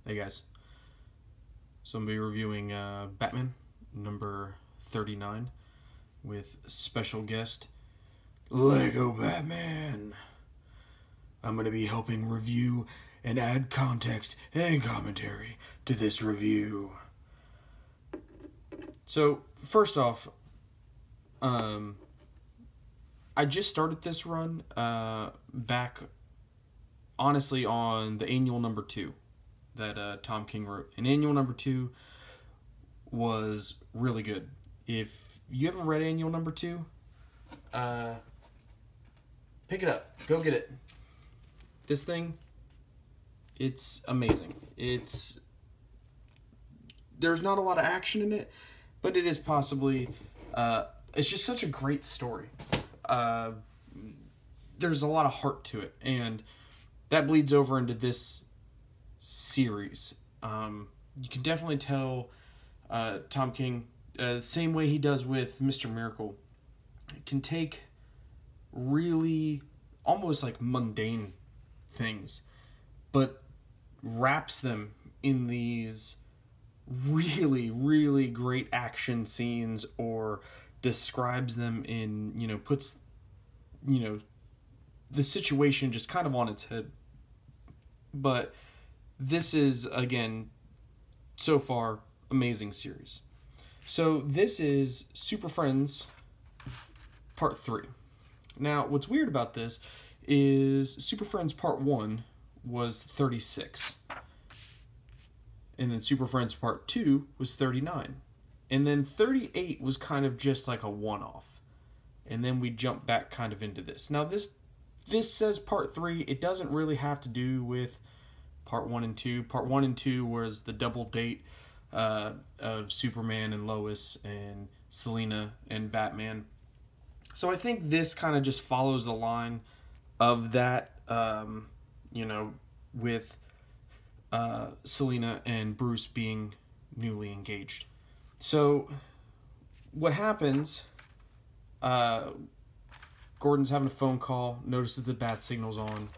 Hey guys, so I'm going to be reviewing Batman number 39 with special guest Lego Batman. I'm going to be helping review and add context and commentary to this review. So first off, I just started this run back honestly on the annual number 2 that Tom King wrote. And annual number 2 was really good. If you haven't read annual number 2, pick it up. Go get it. This thing, it's amazing. There's not a lot of action in it, but it is possibly, it's just such a great story. There's a lot of heart to it, and that bleeds over into this series. You can definitely tell Tom King, the same way he does with Mr. Miracle, can take really almost like mundane things, but wraps them in these really, really great action scenes, or describes them in, puts, the situation just kind of on its head. But this is, again, so far, amazing series. So this is Super Friends Part 3. Now, what's weird about this is Super Friends Part 1 was 36. And then Super Friends Part 2 was 39. And then 38 was kind of just like a one-off. And then we jump back kind of into this. Now, this says Part 3. It doesn't really have to do with Part 1 and 2. Part 1 and 2 was the double date of Superman and Lois and Selina and Batman. So I think this kind of just follows the line of that, with Selina and Bruce being newly engaged. So what happens, Gordon's having a phone call, notices the bat signal's on,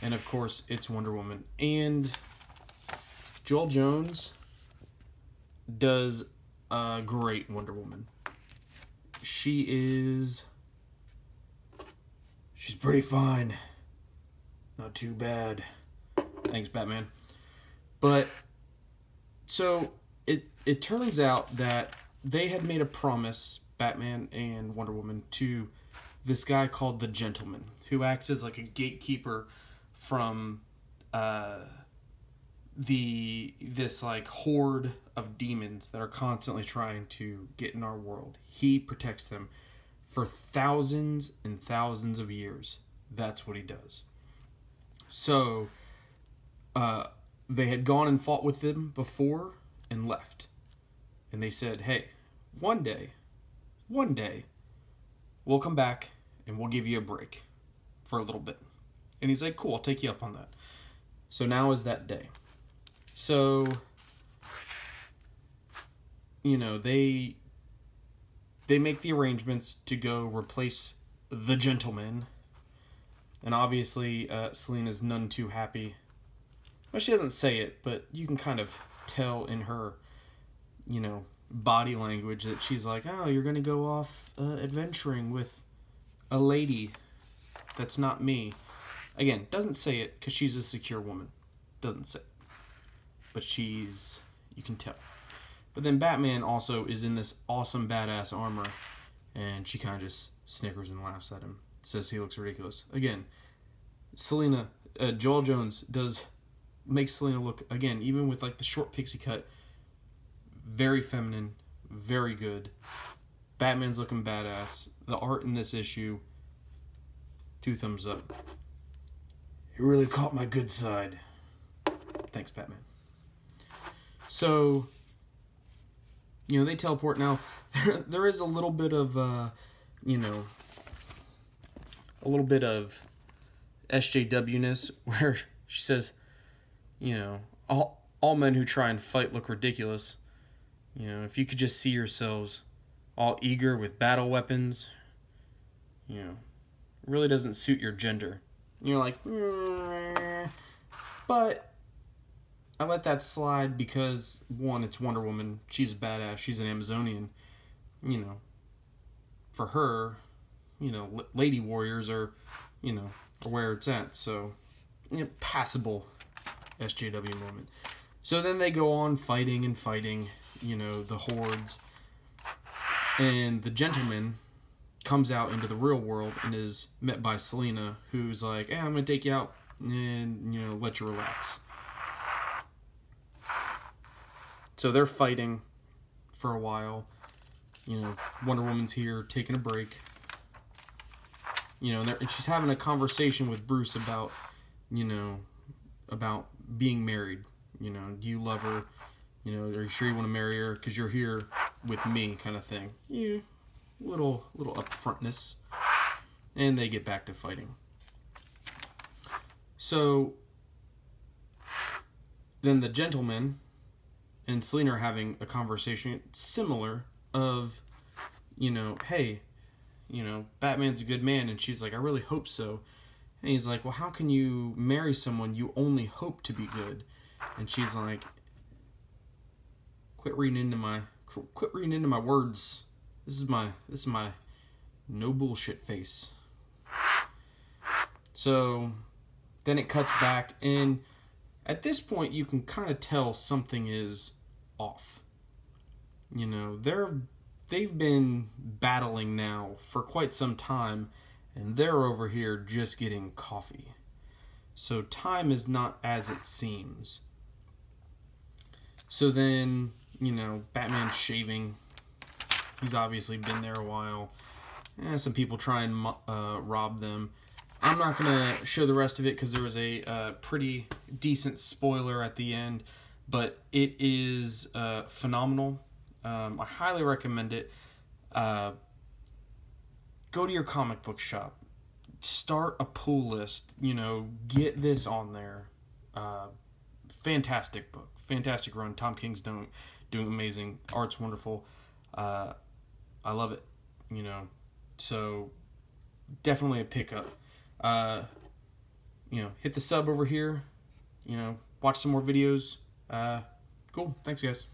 and of course it's Wonder Woman. And Joelle Jones does a great Wonder Woman. She's pretty fine. Not too bad. Thanks, Batman. But so it turns out that they had made a promise, Batman and Wonder Woman, to this guy called the Gentleman, who acts as like a gatekeeper from this like horde of demons that are constantly trying to get in our world. He protects them for thousands and thousands of years. That's what he does. So they had gone and fought with them before and left. And they said, hey, one day, we'll come back and we'll give you a break for a little bit. And he's like, cool, I'll take you up on that. So now is that day. So, they make the arrangements to go replace the Gentleman. And obviously, Selina's none too happy. Well, she doesn't say it, but you can kind of tell in her, body language that she's like, oh, you're going to go off adventuring with a lady that's not me. Again, doesn't say it because she's a secure woman. Doesn't say it. But you can tell. But then Batman also is in this awesome badass armor, and she kind of just snickers and laughs at him. Says he looks ridiculous. Again, Joelle Jones makes Selina look, again, even with like the short pixie cut, very feminine, very good. Batman's looking badass. The art in this issue, 2 thumbs up. You really caught my good side. Thanks, Batman. So, they teleport. Now, there is a little bit of, a little bit of SJW-ness where she says, all men who try and fight look ridiculous. If you could just see yourselves all eager with battle weapons, it really doesn't suit your gender. You're like, but I let that slide because, one, it's Wonder Woman. She's a badass. She's an Amazonian. You know, for her, you know, lady warriors are, you know, are where it's at. So, you know, passable SJW moment. So then they go on fighting and fighting, you know, the hordes. And the gentleman comes out into the real world and is met by Selina, who's like, hey, I'm going to take you out and, you know, let you relax. So they're fighting for a while. You know, Wonder Woman's here taking a break. You know, and she's having a conversation with Bruce about, you know, about being married. You know, do you love her? You know, are you sure you want to marry her? Because you're here with me, kind of thing. Yeah, little upfrontness. And they get back to fighting. So then the gentleman and Selina are having a conversation similar of, you know, hey, you know, Batman's a good man. And she's like, I really hope so. And he's like, well, how can you marry someone you only hope to be good? And she's like, quit reading into my words. This is my no bullshit face. So then it cuts back, and at this point you can kind of tell something is off. You know, they've been battling now for quite some time, and they're over here just getting coffee. So time is not as it seems. So then, you know, Batman's shaving. He's obviously been there a while. Some people try and rob them. I'm not going to show the rest of it because there was a pretty decent spoiler at the end. But it is phenomenal. I highly recommend it. Go to your comic book shop. Start a pull list. You know, get this on there. Fantastic book. Fantastic run. Tom King's doing amazing. Art's wonderful. I love it. You know, so definitely a pickup. You know, hit the sub over here. You know, watch some more videos. Cool. Thanks, guys.